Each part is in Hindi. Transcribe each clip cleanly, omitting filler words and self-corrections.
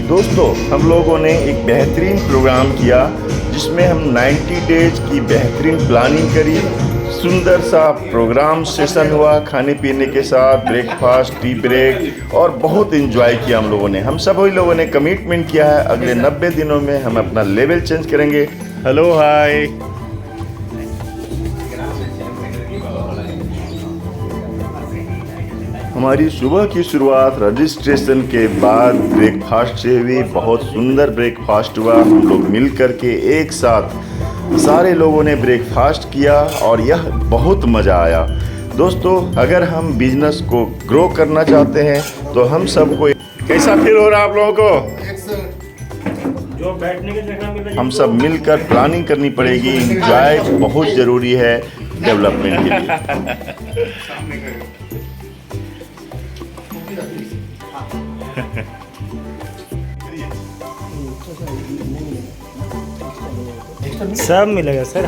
दोस्तों, हम लोगों ने एक बेहतरीन प्रोग्राम किया जिसमें हम 90 डेज की बेहतरीन प्लानिंग करी। सुंदर सा प्रोग्राम सेशन हुआ, खाने पीने के साथ ब्रेकफास्ट, टी ब्रेक, और बहुत एंजॉय किया हम लोगों ने। हम सभी लोगों ने कमिटमेंट किया है अगले 90 दिनों में हम अपना लेवल चेंज करेंगे। हेलो, हाय। हमारी सुबह की शुरुआत रजिस्ट्रेशन के बाद ब्रेकफास्ट से हुई। बहुत सुंदर ब्रेकफास्ट हुआ। हम लोग मिल कर के एक साथ सारे लोगों ने ब्रेकफास्ट किया और यह बहुत मज़ा आया। दोस्तों, अगर हम बिजनेस को ग्रो करना चाहते हैं तो हम सबको कैसा फील हो रहा है आप लोगों को? जो बैठने की जगह मिले, हम सब मिलकर प्लानिंग करनी पड़ेगी। एंजॉय बहुत ज़रूरी है डेवलपमेंट के लिए। सब मिलेगा सर।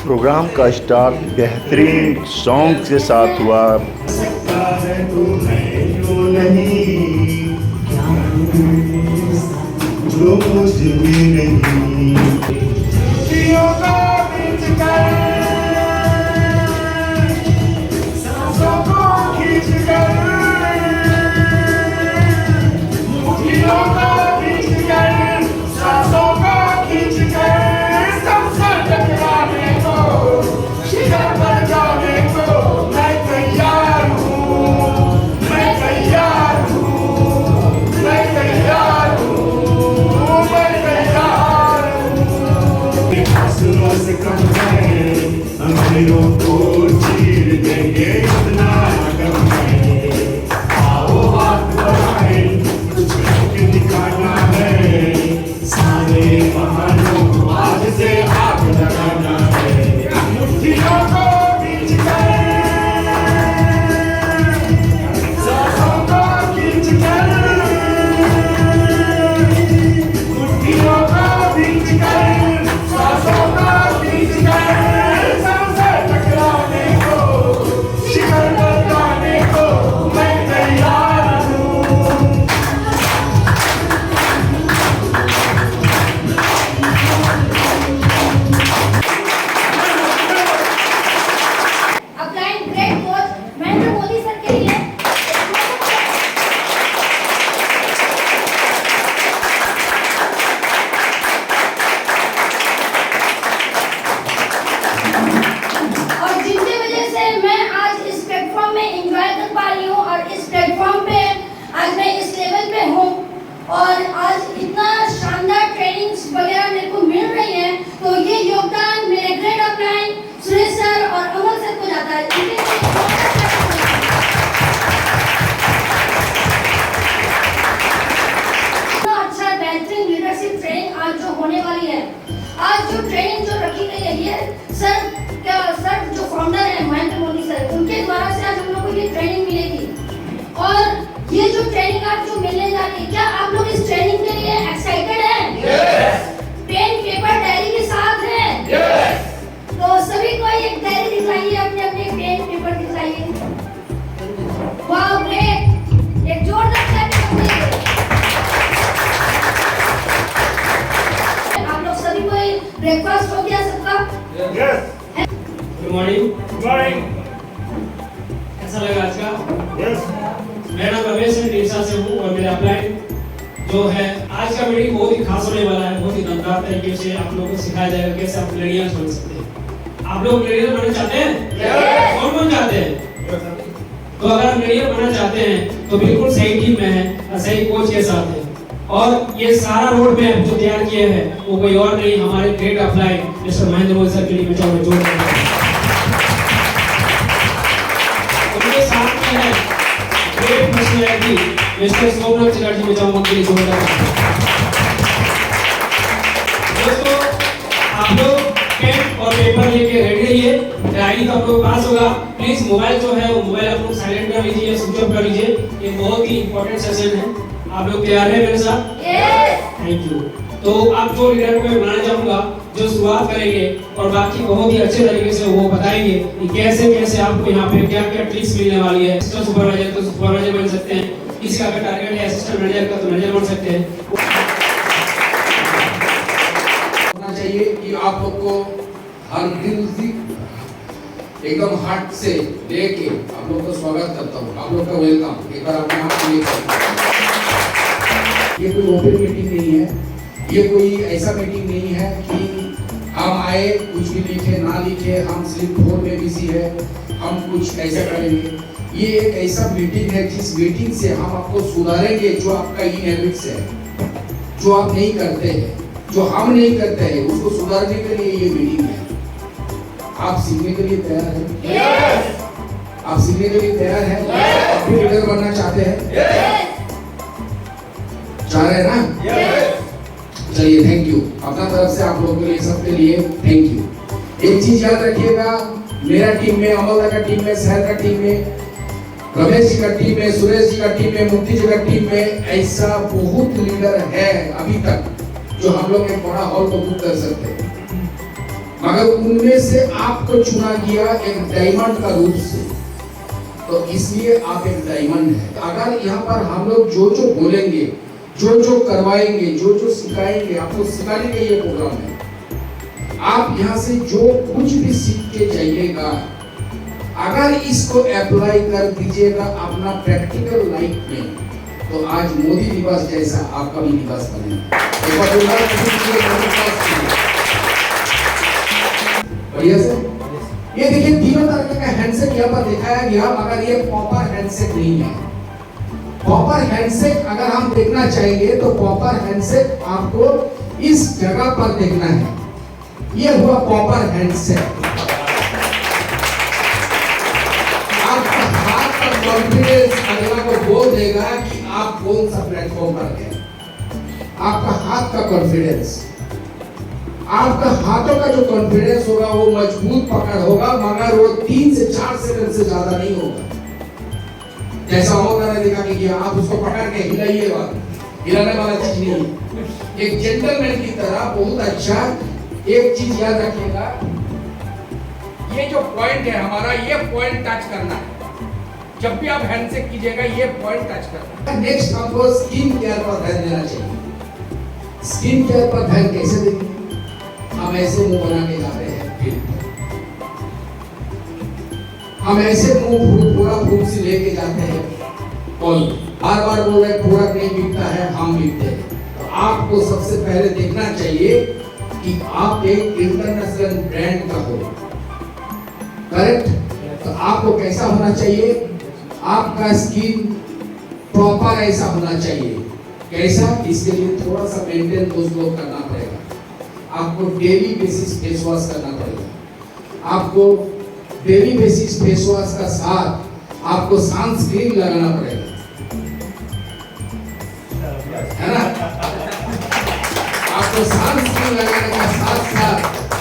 प्रोग्राम का स्टार्ट बेहतरीन सॉन्ग के साथ हुआ। और आज इतना शानदार ट्रेनिंग्स वगैरह मेरे को मिल रही है, तो ये योगदान मेरे ग्रेड अपलाइन सुरेश सर और अमल सर को जाता है। इतना अच्छा बेहतरीन लीडरशिप ट्रेनिंग आज जो होने वाली है, आज जो ट्रेनिंग जो रखी गई है, ये सर जो फाउंडर है महेंद्र मोदी सर, उनके द्वारा से आज हम लोग को ये ट्रेनिंग मिलेगी। और ये जो ट्रेनिंग आज जो मिलने जा रही है, क्या आप लोग इस ट्रेनिंग के लिए एक्साइटेड हैं? यस। पेन पेपर डायरी के साथ हैं? यस। तो सभी को एक डायरी दिखाइए, अपने अपने पेन पेपर दिखाइए। वाह, ग्रेट। एक जोरदार क्लैपिंग कीजिए। आप लोग सभी को ब्रेकफास्ट हो गया सबका? Yes. Good morning. Good morning. कैसा लगा आज का? यस। मेरा नाम रमेश है, तीरसा से हूँ और मेरा अपलाइन जो है आज का मीटिंग बहुत ही खास होने वाला है। बहुत ही दमदार तरीके से आप लोगों को सिखाया जाएगा कैसे आप लीडर्स बन सकते हैं। आप लोग लीडर बनना चाहते हैं? यस। कौन चाहते हैं? तो अगर आप लीडर बनना चाहते हैं तो बिल्कुल सही टीम में है, सही कोच के साथ है। और ये सारा रोड मैप जो तैयार किए हैं वो कोई और नहीं, हमारे grade upline mister Mahendra Modi sir के लिए मैं जोड़ रहा हूँ। उनके साथ में है great personality mister Somnath Chatterjee, मैं चाहूंगा उनके लिए जोरदार दोस्तों। आप लोग पेन और पेपर लेके रेडी रहिए। डायरी तो आप लोग पास होगा। प्लीज मोबाइल जो है वो मोबाइल आप लोग साइलेंट कर लीजिए, स्विच ऑफ कर लीजिए। ये बहुत ही इंपॉर्टेंट सेशन है। आप लोग तैयार हैं मेरे साथ? यस। Thank you. तो अब जो लीडर को मैं बनाना चाहूँगा जो शुरुआत करेंगे और बाकी बहुत ही अच्छे तरीके से वो बताएंगे कि कैसे कैसे आपको यहाँ पे क्या क्या ट्रिक्स मिलने वाली है। असिस्टेंट सुपरवाइजर तो सुपरवाइजर बन सकते हैं, इसका अगर टारगेट है असिस्टेंट मैनेजर का तो मैनेजर बन सकते हैं। होना चाहिए कि आप लोग को हर दिल से एकदम हार्ट से लेके आप लोग का स्वागत करता हूँ, आप लोग का वेलकम। एक बार अपने हाथ में ये कोई ओपन मीटिंग नहीं है, ये कोई ऐसा मीटिंग नहीं है कि हम आए कुछ भी लिखे ना लिखे, हम सिर्फ फोन में बिजी है, हम कुछ ऐसा करेंगे। ये एक ऐसा मीटिंग है जिस मीटिंग से हम आपको सुधारेंगे जो आपका इनहैबिट्स है, जो आप नहीं करते हैं, जो हम नहीं करते हैं, उसको सुधारने के लिए ये मीटिंग है। आप सीखने के लिए तैयार हैं? Yes! आप सीखने के लिए तैयार हैं? Yes! आप भी लीडर बनना चाहते हैं? Yes! चाह रहे हैं ना? Yes! चलिए, थैंक यू। अपना तरफ से आप लोगों के लिए सबके लिए थैंक यू। एक चीज याद रखिएगा, मेरा टीम में, अमलदा का टीम में, शहर का टीम में, रमेश जी का टीम में, सुरेश जी का टीम में, मुक्ति जी का टीम में, ऐसा बहुत लीडर है अभी तक जो हम लोग एक बड़ा हॉल को बुक कर सकते हैं, मगर उनमें से आपको चुना गया एक डायमंड का रूप से, तो इसलिए आप एक डायमंड हैं। अगर यहाँ पर हम लोग जो जो बोलेंगे, जो जो करवाएंगे, जो जो सिखाएंगे, आपको सिखाने का ये प्रोग्राम है। आप यहाँ से जो कुछ भी सीख के जाइएगा, अगर इसको अप्लाई कर दीजिएगा अपना प्रैक्टिकल लाइफ में, तो आज मोदी दिवस जैसा आपका भी दिवस बनेगा। बढ़िया से ये देखिए, तीनों तरह का हैंडशेक यहाँ पर दिखाया गया, मगर ये प्रॉपर हैंडशेक नहीं है। प्रॉपर हैंडशेक अगर हम देखना चाहेंगे तो प्रॉपर हैंडशेक आपको इस जगह पर देखना है। ये हुआ प्रॉपर हैंडशेक। आपका हाथ का कॉन्फिडेंस अगला को बोल देगा कि आप कौन सा प्लेटफॉर्म पर हैं। आपका हाथ का कॉन्फिडेंस, आपका हाथों का जो कॉन्फिडेंस होगा वो मजबूत पकड़ होगा, मगर वो 3 से 4 सेकंड से ज्यादा नहीं होगा। जैसा होगा ना दिखा कि आप उसको पकड़ के हिलाइएगा, हिलाने वाला चीज नहीं है। एक जेंटलमैन की तरह बहुत अच्छा एक चीज याद रखिएगा, ये जो पॉइंट है हमारा, ये पॉइंट टच करना है। जब भी आप हैंडशेक कीजिएगा ये पॉइंट टच करना है। नेक्स्ट हमको स्किन केयर पर ध्यान देना चाहिए। स्किन केयर पर ध्यान कैसे देंगे? हम ऐसे मुंह बना के जाते हैं, हम ऐसे मुंह पूरा फूल से लेके जाते हैं, और बार बार बोल रहे पूरा नहीं बिकता है, हम बिकते हैं। तो आपको सबसे पहले देखना चाहिए कि आप एक इंटरनेशनल ब्रांड का हो, करेक्ट? तो आपको कैसा होना चाहिए? आपका स्किन प्रॉपर ऐसा होना चाहिए। कैसा? इसके लिए थोड़ा सा मेंटेन दोस्त लोग करना पड़ेगा। आपको डेली बेसिस फेस वॉश करना पड़ेगा। आपको डेली बेसिस फेस वॉश का साथ आपको सनस्क्रीन लगाना पड़ेगा, है ना? आपको सनस्क्रीन लगाने का साथ साथ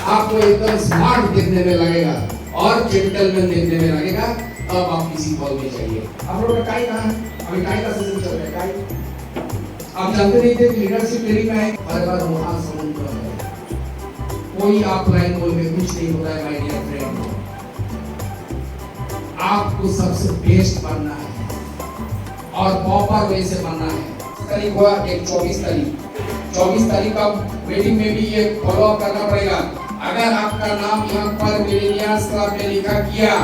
आपको एकदम स्मार्ट दिखने में लगेगा और जेंटलमैन दिखने में लगेगा, तब आप किसी कॉल में जाइए। आप लोगों का टाई कहाँ है? अभी टाई का सीजन चल रहा है। टाई आप जानते नहीं थे कि लीडरशिप ट्रेनिंग में हर बार वहां समुद्र है, कोई ऑफलाइन कोई में कुछ नहीं होता है। माय डियर फ्रेंड, आपको सबसे बेस्ट बनना है और प्रॉपर वे से बनना है। तारीख हुआ एक 24 तारीख का मीटिंग में भी ये फॉलो अप करना पड़ेगा। अगर आपका नाम यहाँ पर मिलेनियर्स क्लब में लिखा किया,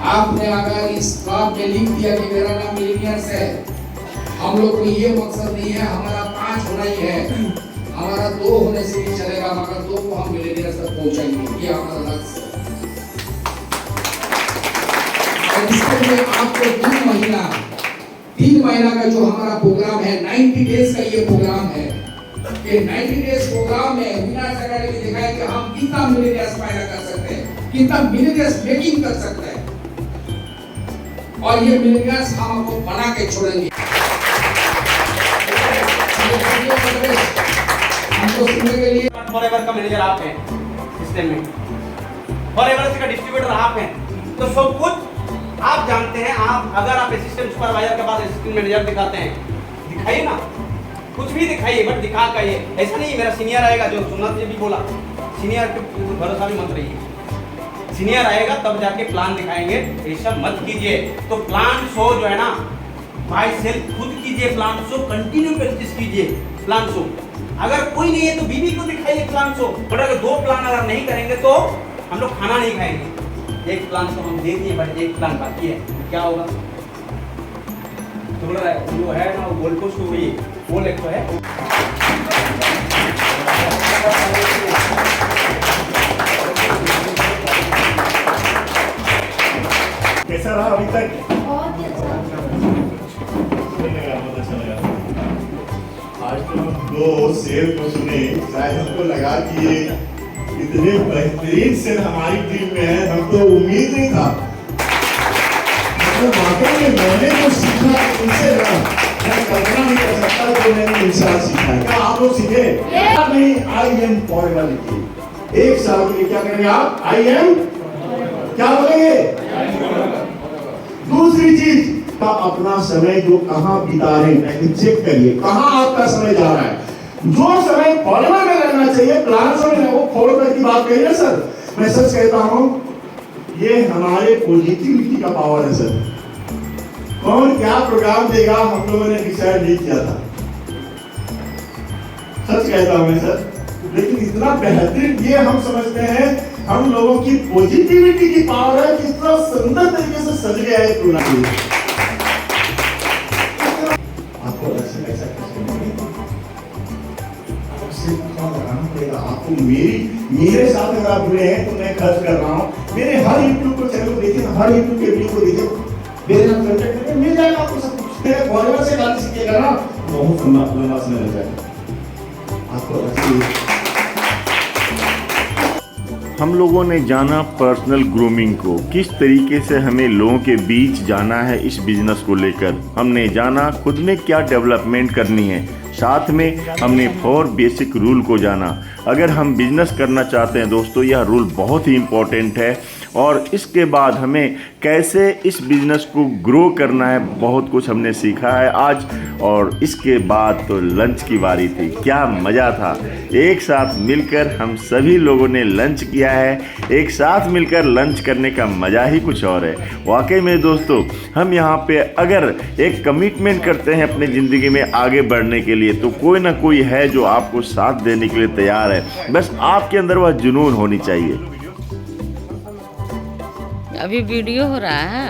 आपने अगर इस क्लब में लिख दिया कि मेरा नाम मिलेनियर्स है, हम लोग को ये मकसद नहीं है हमारा 5 होना ही है, हमारा 2 होने से भी चलेगा, मगर 2 को हम मिलेनियर्स तक पहुंचाएंगे, ये हमारा लक्ष्य है। इसके लिए आपको 3 महीना का जो हमारा प्रोग्राम है, 90 डेज का ये प्रोग्राम है। ये 90 डेज प्रोग्राम में विनाश अकेडमी दिखाएं कि हम कितना मिलियनियर्स पैदा कर सकते हैं, कितना मिलियनियर्स मेकिंग कर सकते हैं, और ये मिलियनियर्स हम आपको बना के छोड़ेंगे। हमको सुनने के लिए फॉरएवर का मैनेजर आप हैं सिस्टम में, फॉरएवर का डिस्ट्रीब्यूटर आप हैं, तो सब कुछ आप जानते हैं। आप अगर आप असिस्टेंट सुपरवाइजर के पास असिस्टेंट मैनेजर दिखाते हैं, दिखाइए ना, कुछ भी दिखाइए बट दिखा कर ये ऐसा नहीं मेरा सीनियर आएगा जो सुन्नत ने भी बोला सीनियर के भरोसा भी मत रहिए सीनियर आएगा तब जाके प्लान दिखाएंगे ऐसा मत कीजिए तो प्लान शो जो है ना बाय सेल्फ खुद कीजिए प्लान शो कंटिन्यू प्रैक्टिस कीजिए प्लान शो अगर कोई नहीं है तो बीवी को दिखाइए प्लान शो बट अगर 2 प्लान अगर नहीं करेंगे तो हम लोग खाना नहीं खाएंगे एक प्लान तो हम दे दिए बट एक प्लान बाकी है क्या होगा तो बोल रहा है जो है ना गोल पोस्ट हुई वो एक तो है कैसा रहा अभी तक बहुत ही अच्छा बहुत अच्छा लगा आज तो हम 2 शेर को सुने शायद हमको लगा कि ये इतने बेहतरीन शेर हमारी टीम में है हम तो उम्मीद नहीं था मतलब वाकई में मैंने जो सीखा उनसे ना मैं कल्पना नहीं कर सकता जो मैंने इनसे आज सीखा है क्या आप लोग सीखे नहीं आई एम फॉरएवर लिखिए 1 साल के लिए क्या करेंगे आप आई एम क्या बोलेंगे दूसरी चीज का अपना समय जो कहां बिता रहे हैं चेक करिए कहां आपका समय जा रहा है जो समय फॉरएवर में रहना चाहिए प्लान समय वो फॉरएवर की बात कही ना सर मैं सच कहता हूं ये हमारे पॉजिटिविटी का पावर है सर कौन क्या प्रोग्राम देगा हम लोगों ने डिसाइड नहीं किया था सच कहता हूं मैं सर लेकिन इतना बेहतरीन ये हम समझते हैं हम लोगों की पॉजिटिविटी की पावर है कि इतना सुंदर तरीके से सज गया है टूर्नामेंट आपको ऐसा आपको मेरे साथ अगर आप जुड़े हैं तो मैं खर्च कर रहा हूँ मेरे हर यूट्यूब को चैनल को देखिए हर यूट्यूब के वीडियो को देखिए मेरे नाम कंटेक्ट करके मिल जाएगा आपको सब कुछ मेरे फॉलोअर से बात सीखिएगा ना बहुत लंबा समय लग जाएगा आपको हम लोगों ने जाना पर्सनल ग्रूमिंग को किस तरीके से हमें लोगों के बीच जाना है इस बिजनेस को लेकर हमने जाना खुद में क्या डेवलपमेंट करनी है साथ में हमने 4 बेसिक रूल को जाना अगर हम बिजनेस करना चाहते हैं दोस्तों यह रूल बहुत ही इम्पोर्टेंट है और इसके बाद हमें कैसे इस बिजनेस को ग्रो करना है बहुत कुछ हमने सीखा है आज और इसके बाद तो लंच की बारी थी क्या मज़ा था एक साथ मिलकर हम सभी लोगों ने लंच किया है एक साथ मिलकर लंच करने का मज़ा ही कुछ और है वाकई में दोस्तों हम यहाँ पे अगर एक कमिटमेंट करते हैं अपनी ज़िंदगी में आगे बढ़ने के लिए तो कोई ना कोई है जो आपको साथ देने के लिए तैयार है बस आपके अंदर वह जुनून होनी चाहिए अभी वीडियो हो रहा है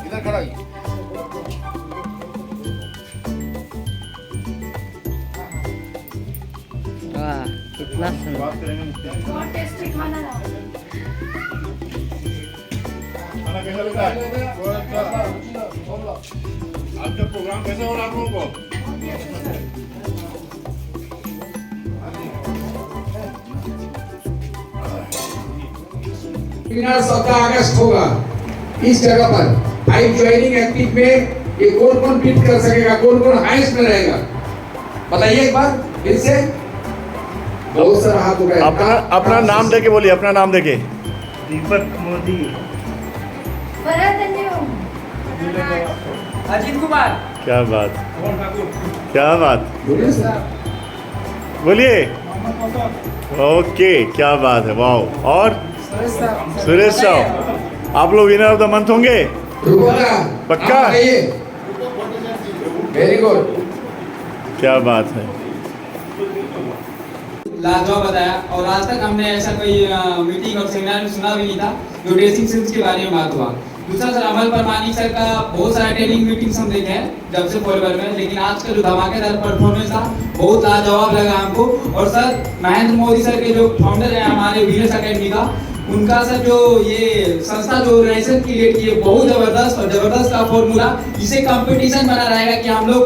इधर खड़ा वाह कितना सुंदर बहुत टेस्टी खाना था खाना कैसा लगा आज का प्रोग्राम कैसा हो रहा आप लोगों को अगस्त होगा इस जगह पर आई ज्वाइनिंग एक्टिव में ये कौन बीट कर सकेगा कौन हाईएस्ट में रहेगा बताइए एक बार फिर से बहुत सारा हाथ उठाया अपना नाम देके बोलिए अपना नाम देके दीपक मोदी भरत अजीत कुमार क्या बात बोलिए सर बोलिए ओके क्या बात है वाह और सुरेश साहब आप लोग विनर ऑफ द मंथ होंगे पक्का वेरी गुड क्या बात है लाजवाब बताया और आज तक हमने ऐसा कोई मीटिंग और सेमिनार में सुना भी नहीं था जो ड्रेसिंग सेंस के बारे में बात हुआ। दूसरा सर अमल परमानी सर का बहुत सारे ट्रेनिंग मीटिंग्स हम देखे हैं जब से फॉरवर्ड में, लेकिन आज का जो धमाकेदार परफॉर्मेंस था बहुत लाजवाब लगा हमको। और सर महेंद्र मोदी सर के जो फाउंडर है हमारे वीनर्स अकेडमी का, उनका सर जो ये संस्था जो ऑर्गेनाइजेशन क्रिएट की है बहुत जबरदस्त और जबरदस्त का फॉर्मूला, जिसे कंपटीशन बना रहेगा कि हम लोग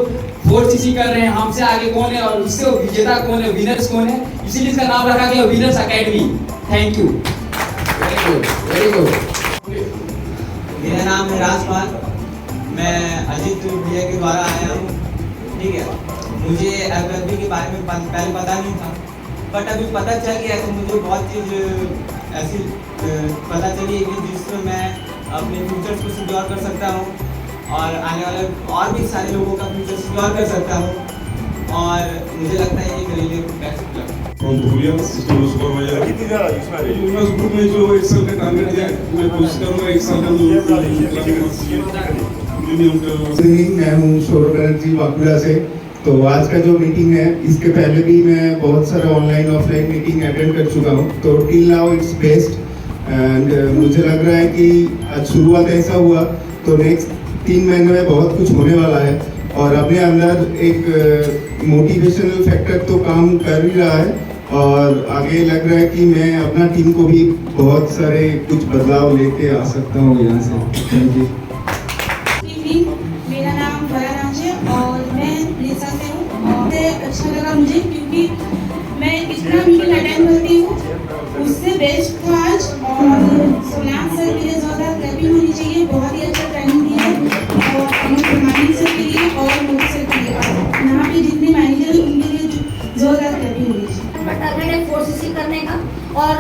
4cc कर रहे हैं, हमसे आगे कौन है और इससे विजेता कौन है, विनर्स कौन है, इसीलिए इसका नाम रखा गया winners academy. Thank you. Very good. मेरा नाम है राजपाल, मैं अजीत भैया के द्वारा आया हूँ। ठीक है, मुझे एफएफबी के बारे में पहले पता नहीं था, बट अभी पता चल गया तो मुझे बहुत चीज़ ऐसी पता चली कि जिसमें मैं अपने फ्यूचर्स को सिक्योर कर सकता हूँ और आने वाले और भी सारे लोगों का फ्यूचर सिक्योर कर सकता हूँ और मुझे लगता है ये मेरे लिए बेस्ट प्लान है। फ्रॉम भूलिया सिस्टम सुपरवाइजर उस ग्रुप में जो 1 साल का टारगेट दिया है मैं कोशिश करूंगा 1 साल का मैं हूँ सौरभ बनर्जी बांकुड़ा से। तो आज का जो मीटिंग है इसके पहले भी मैं बहुत सारा ऑनलाइन ऑफलाइन मीटिंग अटेंड कर चुका हूँ। तो till now it's best and मुझे लग रहा है कि आज शुरुआत ऐसा हुआ तो नेक्स्ट 3 महीने में बहुत कुछ होने वाला है और अपने अंदर एक मोटिवेशनल फैक्टर तो काम कर ही रहा है और आगे लग रहा है कि मैं अपना टीम को भी बहुत सारे कुछ बदलाव लेके आ सकता हूँ यहाँ से। Thank you. मेरा नाम वराराज है और मैं उड़ीसा से हूँ और अच्छा लगा मुझे क्योंकि मैं कितना मीटिंग अटेंड करती हूँ उससे बेस्ट था आज। और सोमनाथ सर के लिए ज़्यादा क्लैपिंग होनी चाहिए, बहुत ही अच्छा ट्रेनिंग दिया है और अमन प्रमाणिक सर के लिए और मोदी सर के लिए यहाँ पे जितने मैनेजर हैं उनके लिए ज़ोरदार क्लैपिंग होनी चाहिए। टारगेट है 4cc करने का और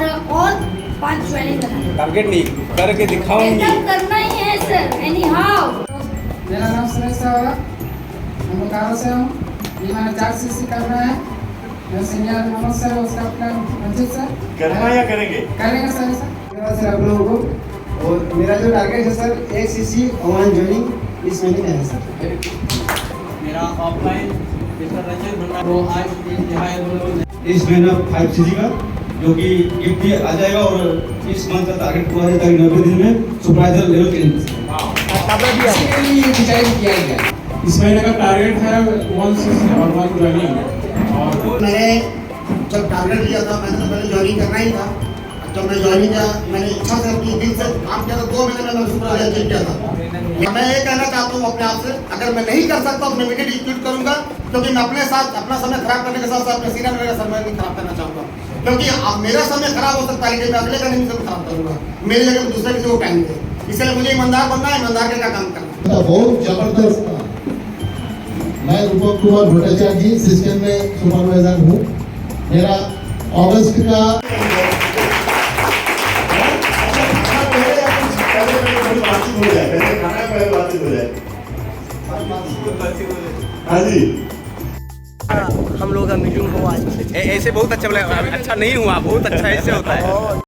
5 ज्वाइनिंग करना है। टारगेट नहीं करके दिखाऊंगी, एकदम करना ही है सर एनी हाउ। मेरा नाम सुरेश सावरा, हम बोकारो से हूँ। ये हमारा 4cc कर रहा है। मेरा सीनियर मोहम्मद सर उसका अपना रंजित सर करना या करेंगे करेंगे सर। सर आप लोगों को और मेरा जो टारगेट है सर 1cc ऑनलाइन ज्वाइनिंग इस महीने में है सर। मेरा ऑफलाइन रंजन बनना वो आज यहाँ इस महीना 5cc का जो कि गिफ्ट भी आ जाएगा और इस मंथ का टारगेट पूरा हो जाएगा 90 दिन में सुपरवाइजर लेवल के डिजाइन किया गया। इस महीने का टारगेट है 1cc और 1 ज्वाइनिंग। और मैंने जब टारगेट लिया था मैंने तो पहले ज्वाइनिंग करना ही था। जब मैं ज्वाइनिंग किया मैंने इच्छा से अपनी दिल से काम किया था। 2 महीने में मैं सुपरवाइजर किया था। मैं ये कहना चाहता हूँ अपने आप से अगर मैं नहीं कर सकता तो मैं इमीडिएटली क्विट करूंगा क्योंकि मैं अपने साथ अपना समय खराब करने के साथ साथ अपने सीनियर मेरा समय नहीं खराब करना चाहूँगा क्योंकि अब मेरा समय खराब हो सकता है लेकिन मैं अगले का नहीं समय खराब करूंगा। मेरी जगह में दूसरे किसी को टाइम दे, इसलिए मुझे ईमानदार बनना है, ईमानदार के का काम करना है। बहुत जबरदस्त। मैं रूपक कुमार भट्टाचार्य जी सिस्टम में सुपरवाइजर हूँ। मेरा अगस्त का हाँ जी हम लोग का मीटिंग हुआ ऐसे बहुत अच्छा लगा। अच्छा नहीं हुआ, बहुत अच्छा ऐसे होता है।